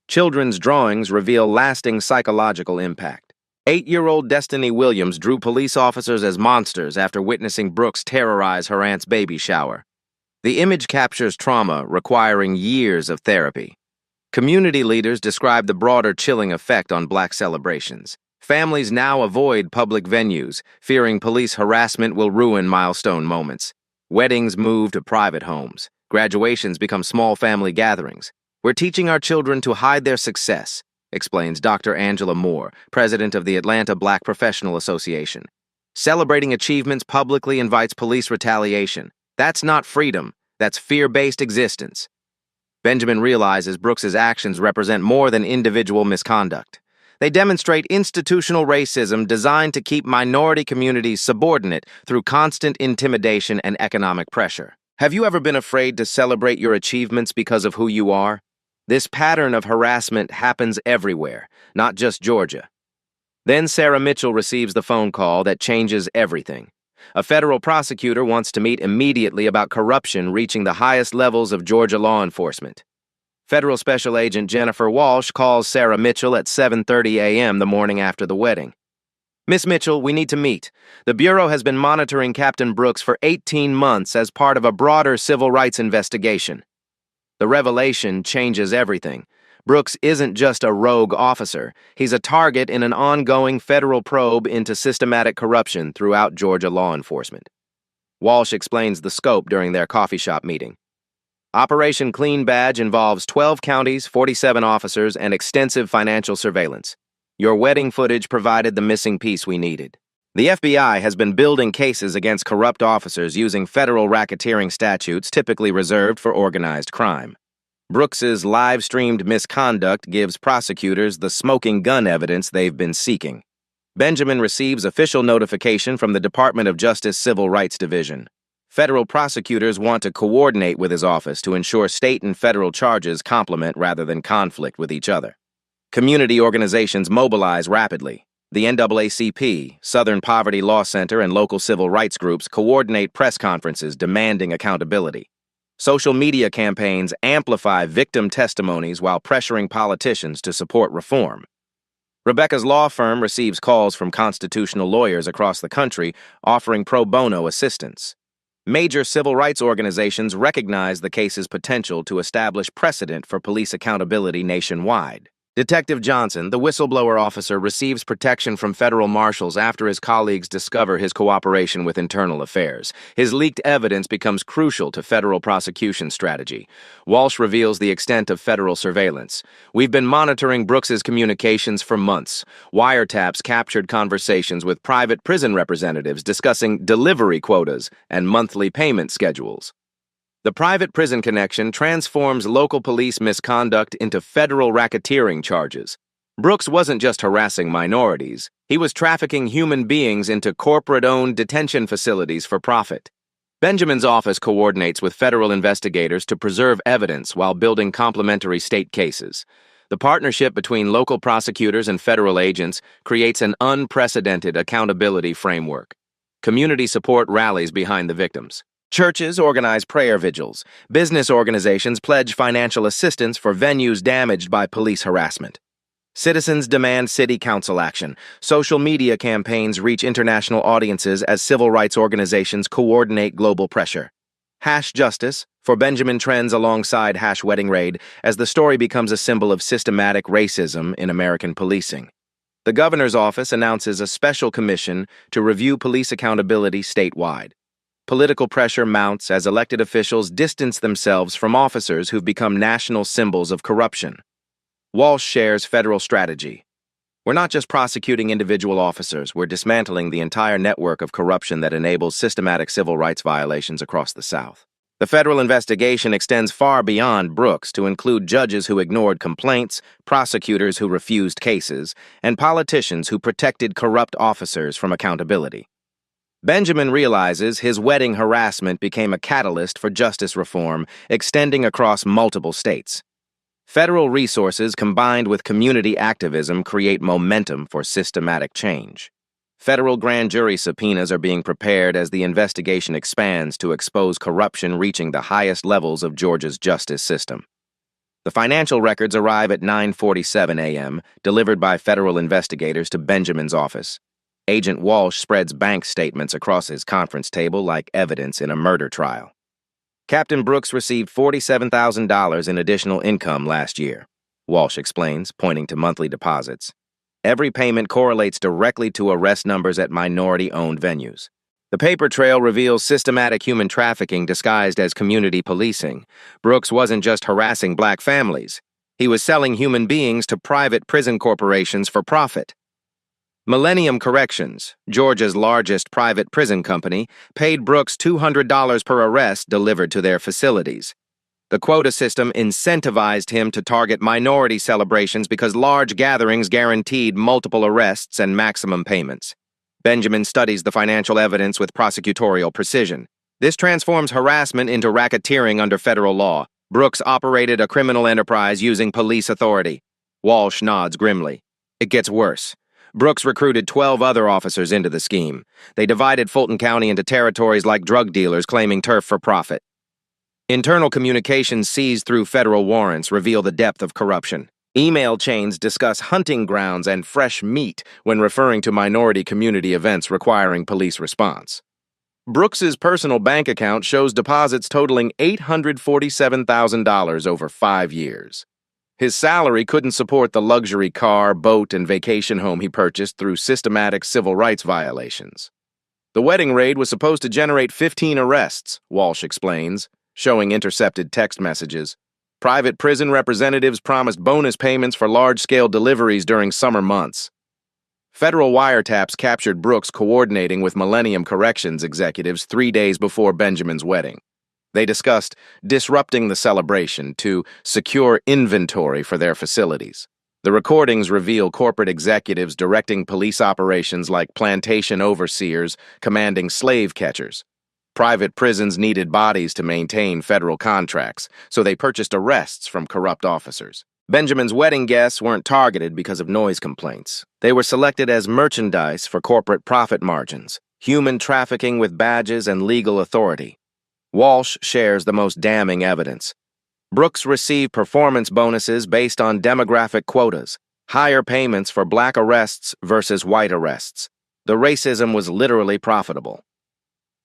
Children's drawings reveal lasting psychological impact. 8-year-old Destiny Williams drew police officers as monsters after witnessing Brooks terrorize her aunt's baby shower. The image captures trauma requiring years of therapy. Community leaders describe the broader chilling effect on black celebrations. Families now avoid public venues, fearing police harassment will ruin milestone moments. Weddings move to private homes. Graduations become small family gatherings. We're teaching our children to hide their success, explains Dr. Angela Moore, president of the Atlanta Black Professional Association. Celebrating achievements publicly invites police retaliation. That's not freedom. That's fear-based existence. Benjamin realizes Brooks's actions represent more than individual misconduct. They demonstrate institutional racism designed to keep minority communities subordinate through constant intimidation and economic pressure. Have you ever been afraid to celebrate your achievements because of who you are? This pattern of harassment happens everywhere, not just Georgia. Then Sarah Mitchell receives the phone call that changes everything. A federal prosecutor wants to meet immediately about corruption reaching the highest levels of Georgia law enforcement. Federal Special Agent Jennifer Walsh calls Sarah Mitchell at 7:30 a.m. the morning after the wedding. Miss Mitchell, we need to meet. The Bureau has been monitoring Captain Brooks for 18 months as part of a broader civil rights investigation. The revelation changes everything. Brooks isn't just a rogue officer. He's a target in an ongoing federal probe into systematic corruption throughout Georgia law enforcement. Walsh explains the scope during their coffee shop meeting. Operation Clean Badge involves 12 counties, 47 officers, and extensive financial surveillance. Your wedding footage provided the missing piece we needed. The FBI has been building cases against corrupt officers using federal racketeering statutes typically reserved for organized crime. Brooks's live-streamed misconduct gives prosecutors the smoking gun evidence they've been seeking. Benjamin receives official notification from the Department of Justice Civil Rights Division. Federal prosecutors want to coordinate with his office to ensure state and federal charges complement rather than conflict with each other. Community organizations mobilize rapidly. The NAACP, Southern Poverty Law Center, and local civil rights groups coordinate press conferences demanding accountability. Social media campaigns amplify victim testimonies while pressuring politicians to support reform. Rebecca's law firm receives calls from constitutional lawyers across the country offering pro bono assistance. Major civil rights organizations recognize the case's potential to establish precedent for police accountability nationwide. Detective Johnson, the whistleblower officer, receives protection from federal marshals after his colleagues discover his cooperation with internal affairs. His leaked evidence becomes crucial to federal prosecution strategy. Walsh reveals the extent of federal surveillance. We've been monitoring Brooks's communications for months. Wiretaps captured conversations with private prison representatives discussing delivery quotas and monthly payment schedules. The private prison connection transforms local police misconduct into federal racketeering charges. Brooks wasn't just harassing minorities, he was trafficking human beings into corporate-owned detention facilities for profit. Benjamin's office coordinates with federal investigators to preserve evidence while building complementary state cases. The partnership between local prosecutors and federal agents creates an unprecedented accountability framework. Community support rallies behind the victims. Churches organize prayer vigils. Business organizations pledge financial assistance for venues damaged by police harassment. Citizens demand city council action. Social media campaigns reach international audiences as civil rights organizations coordinate global pressure. #Justice for Benjamin trends alongside #Wedding Raid as the story becomes a symbol of systematic racism in American policing. The governor's office announces a special commission to review police accountability statewide. Political pressure mounts as elected officials distance themselves from officers who've become national symbols of corruption. Walsh shares federal strategy. We're not just prosecuting individual officers, we're dismantling the entire network of corruption that enables systematic civil rights violations across the South. The federal investigation extends far beyond Brooks to include judges who ignored complaints, prosecutors who refused cases, and politicians who protected corrupt officers from accountability. Benjamin realizes his wedding harassment became a catalyst for justice reform, extending across multiple states. Federal resources combined with community activism create momentum for systematic change. Federal grand jury subpoenas are being prepared as the investigation expands to expose corruption reaching the highest levels of Georgia's justice system. The financial records arrive at 9:47 a.m., delivered by federal investigators to Benjamin's office. Agent Walsh spreads bank statements across his conference table like evidence in a murder trial. Captain Brooks received $47,000 in additional income last year, Walsh explains, pointing to monthly deposits. Every payment correlates directly to arrest numbers at minority-owned venues. The paper trail reveals systematic human trafficking disguised as community policing. Brooks wasn't just harassing black families. He was selling human beings to private prison corporations for profit. Millennium Corrections, Georgia's largest private prison company, paid Brooks $200 per arrest delivered to their facilities. The quota system incentivized him to target minority celebrations because large gatherings guaranteed multiple arrests and maximum payments. Benjamin studies the financial evidence with prosecutorial precision. This transforms harassment into racketeering under federal law. Brooks operated a criminal enterprise using police authority. Walsh nods grimly. It gets worse. Brooks recruited 12 other officers into the scheme. They divided Fulton County into territories like drug dealers claiming turf for profit. Internal communications seized through federal warrants reveal the depth of corruption. Email chains discuss hunting grounds and fresh meat when referring to minority community events requiring police response. Brooks's personal bank account shows deposits totaling $847,000 over 5 years. His salary couldn't support the luxury car, boat, and vacation home he purchased through systematic civil rights violations. The wedding raid was supposed to generate 15 arrests, Walsh explains, showing intercepted text messages. Private prison representatives promised bonus payments for large-scale deliveries during summer months. Federal wiretaps captured Brooks coordinating with Millennium Corrections executives 3 days before Benjamin's wedding. They discussed disrupting the celebration to secure inventory for their facilities. The recordings reveal corporate executives directing police operations like plantation overseers commanding slave catchers. Private prisons needed bodies to maintain federal contracts, so they purchased arrests from corrupt officers. Benjamin's wedding guests weren't targeted because of noise complaints. They were selected as merchandise for corporate profit margins, human trafficking with badges, and legal authority. Walsh shares the most damning evidence. Brooks received performance bonuses based on demographic quotas, higher payments for black arrests versus white arrests. The racism was literally profitable.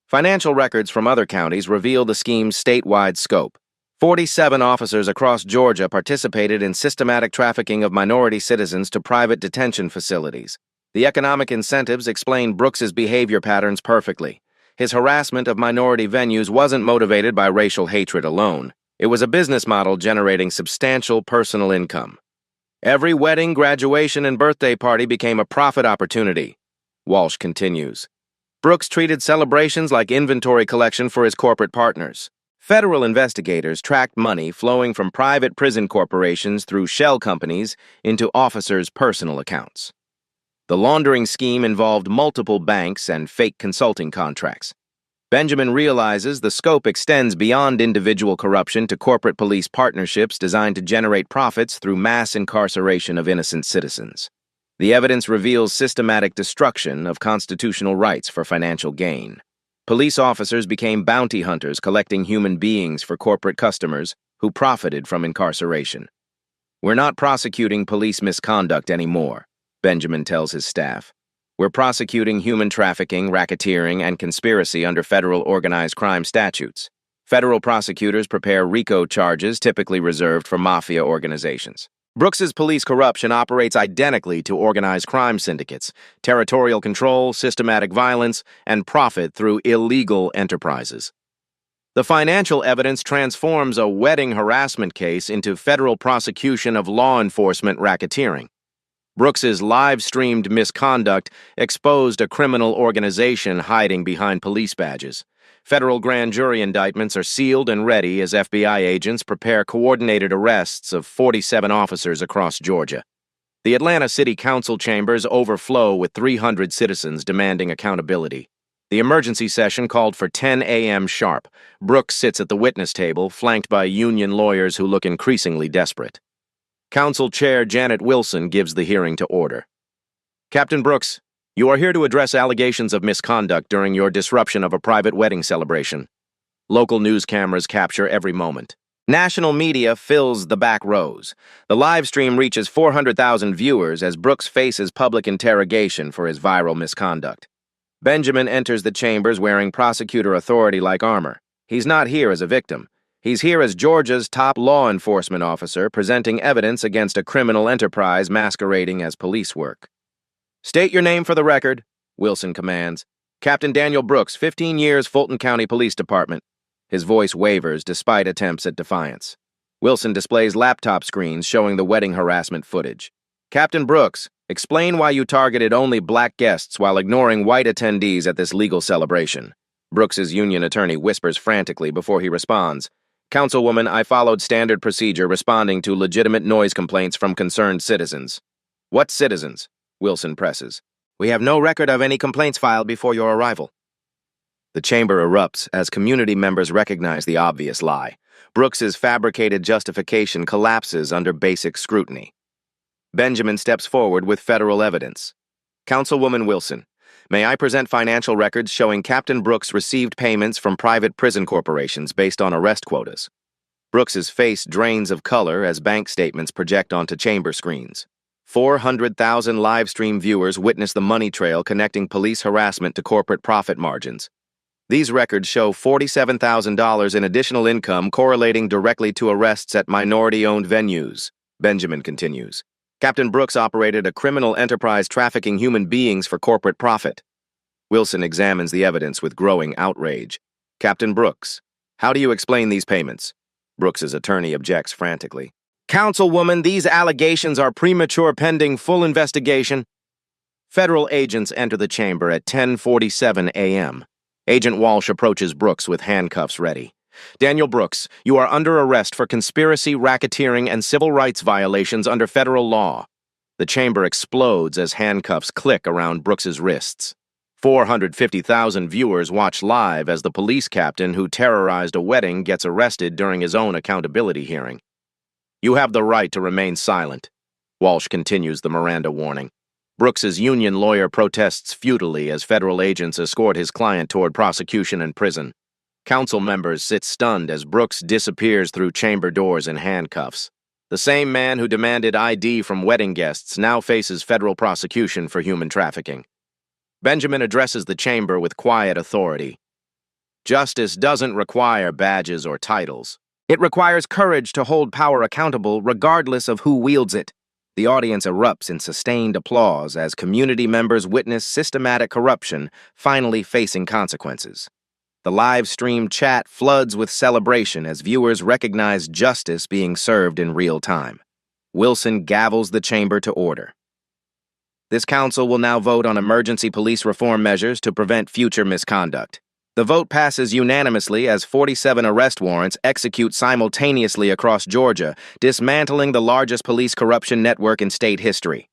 Financial records from other counties reveal the scheme's statewide scope. 47 officers across Georgia participated in systematic trafficking of minority citizens to private detention facilities. The economic incentives explain Brooks's behavior patterns perfectly. His harassment of minority venues wasn't motivated by racial hatred alone. It was a business model generating substantial personal income. Every wedding, graduation, and birthday party became a profit opportunity. Walsh continues. Brooks treated celebrations like inventory collection for his corporate partners. Federal investigators tracked money flowing from private prison corporations through shell companies into officers' personal accounts. The laundering scheme involved multiple banks and fake consulting contracts. Benjamin realizes the scope extends beyond individual corruption to corporate police partnerships designed to generate profits through mass incarceration of innocent citizens. The evidence reveals systematic destruction of constitutional rights for financial gain. Police officers became bounty hunters collecting human beings for corporate customers who profited from incarceration. "We're not prosecuting police misconduct anymore," Benjamin tells his staff. "We're prosecuting human trafficking, racketeering, and conspiracy under federal organized crime statutes. Federal prosecutors prepare RICO charges typically reserved for mafia organizations." Brooks's police corruption operates identically to organized crime syndicates, territorial control, systematic violence, and profit through illegal enterprises. The financial evidence transforms a wedding harassment case into federal prosecution of law enforcement racketeering. Brooks's live-streamed misconduct exposed a criminal organization hiding behind police badges. Federal grand jury indictments are sealed and ready as FBI agents prepare coordinated arrests of 47 officers across Georgia. The Atlanta City Council chambers overflow with 300 citizens demanding accountability. The emergency session called for 10 a.m. sharp. Brooks sits at the witness table, flanked by union lawyers who look increasingly desperate. Council Chair Janet Wilson gives the hearing to order. "Captain Brooks, you are here to address allegations of misconduct during your disruption of a private wedding celebration. Local news cameras capture every moment. National media fills the back rows. The live stream reaches 400,000 viewers as Brooks faces public interrogation for his viral misconduct. Benjamin enters the chambers wearing prosecutor authority-like armor. He's not here as a victim. He's here as Georgia's top law enforcement officer presenting evidence against a criminal enterprise masquerading as police work. "State your name for the record," Wilson commands. "Captain Daniel Brooks, 15 years, Fulton County Police Department." His voice wavers despite attempts at defiance. Wilson displays laptop screens showing the wedding harassment footage. "Captain Brooks, explain why you targeted only black guests while ignoring white attendees at this legal celebration." Brooks's union attorney whispers frantically before he responds. "Councilwoman, I followed standard procedure responding to legitimate noise complaints from concerned citizens." "What citizens?" Wilson presses. "We have no record of any complaints filed before your arrival." The chamber erupts as community members recognize the obvious lie. Brooks's fabricated justification collapses under basic scrutiny. Benjamin steps forward with federal evidence. "Councilwoman Wilson, may I present financial records showing Captain Brooks received payments from private prison corporations based on arrest quotas?" Brooks's face drains of color as bank statements project onto chamber screens. 400,000 live-stream viewers witness the money trail connecting police harassment to corporate profit margins. These records show $47,000 in additional income correlating directly to arrests at minority-owned venues. Benjamin continues. "Captain Brooks operated a criminal enterprise trafficking human beings for corporate profit." Wilson examines the evidence with growing outrage. "Captain Brooks, how do you explain these payments?" Brooks's attorney objects frantically. "Councilwoman, these allegations are premature pending full investigation." Federal agents enter the chamber at 10:47 a.m. Agent Walsh approaches Brooks with handcuffs ready. "Daniel Brooks, you are under arrest for conspiracy, racketeering, and civil rights violations under federal law." The chamber explodes as handcuffs click around Brooks's wrists. 450,000 viewers watch live as the police captain who terrorized a wedding gets arrested during his own accountability hearing. You have the right to remain silent. Walsh continues the Miranda warning. Brooks's union lawyer protests futilely as federal agents escort his client toward prosecution and prison. Council members sit stunned as Brooks disappears through chamber doors in handcuffs. The same man who demanded ID from wedding guests now faces federal prosecution for human trafficking. Benjamin addresses the chamber with quiet authority. Justice doesn't require badges or titles. It requires courage to hold power accountable regardless of who wields it. The audience erupts in sustained applause as community members witness systematic corruption finally facing consequences. The live-streamed chat floods with celebration as viewers recognize justice being served in real time. Wilson gavels the chamber to order. This council will now vote on emergency police reform measures to prevent future misconduct. The vote passes unanimously as 47 arrest warrants execute simultaneously across Georgia, dismantling the largest police corruption network in state history.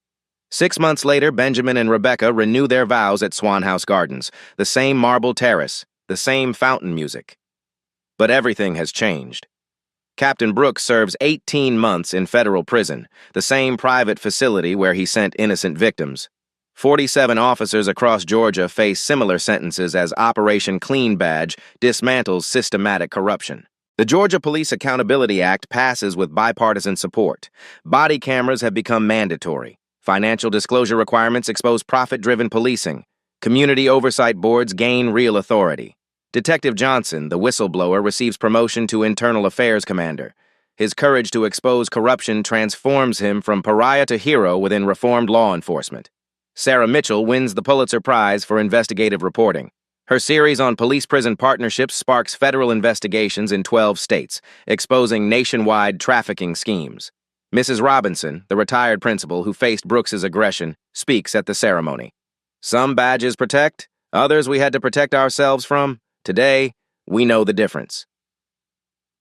6 months later, Benjamin and Rebecca renew their vows at Swan House Gardens, the same marble terrace, the same fountain music. But everything has changed. Captain Brooks serves 18 months in federal prison, the same private facility where he sent innocent victims. 47 officers across Georgia face similar sentences as Operation Clean Badge dismantles systematic corruption. The Georgia Police Accountability Act passes with bipartisan support. Body cameras have become mandatory. Financial disclosure requirements expose profit-driven policing. Community oversight boards gain real authority. Detective Johnson, the whistleblower, receives promotion to Internal Affairs Commander. His courage to expose corruption transforms him from pariah to hero within reformed law enforcement. Sarah Mitchell wins the Pulitzer Prize for investigative reporting. Her series on police-prison partnerships sparks federal investigations in 12 states, exposing nationwide trafficking schemes. Mrs. Robinson, the retired principal who faced Brooks's aggression, speaks at the ceremony. Some badges protect, others we had to protect ourselves from. Today, we know the difference.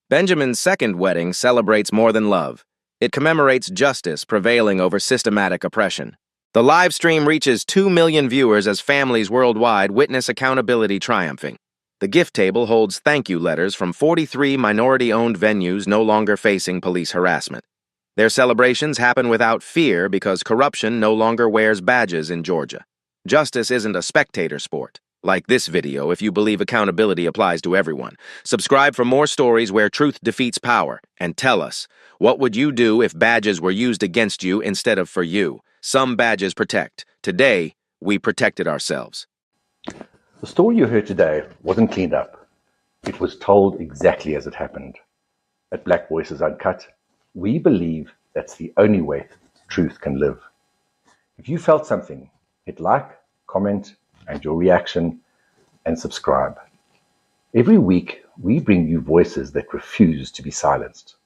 Benjamin's second wedding celebrates more than love. It commemorates justice prevailing over systematic oppression. The live stream reaches 2 million viewers as families worldwide witness accountability triumphing. The gift table holds thank you letters from 43 minority-owned venues no longer facing police harassment. Their celebrations happen without fear because corruption no longer wears badges in Georgia. Justice isn't a spectator sport. Like this video if you believe accountability applies to everyone. Subscribe for more stories where truth defeats power. And tell us, what would you do if badges were used against you instead of for you? Some badges protect. Today, we protected ourselves. The story you heard today wasn't cleaned up. It was told exactly as it happened. At Black Voices Uncut, we believe that's the only way truth can live. If you felt something, hit like, comment, and your reaction, and subscribe. Every week, we bring you voices that refuse to be silenced.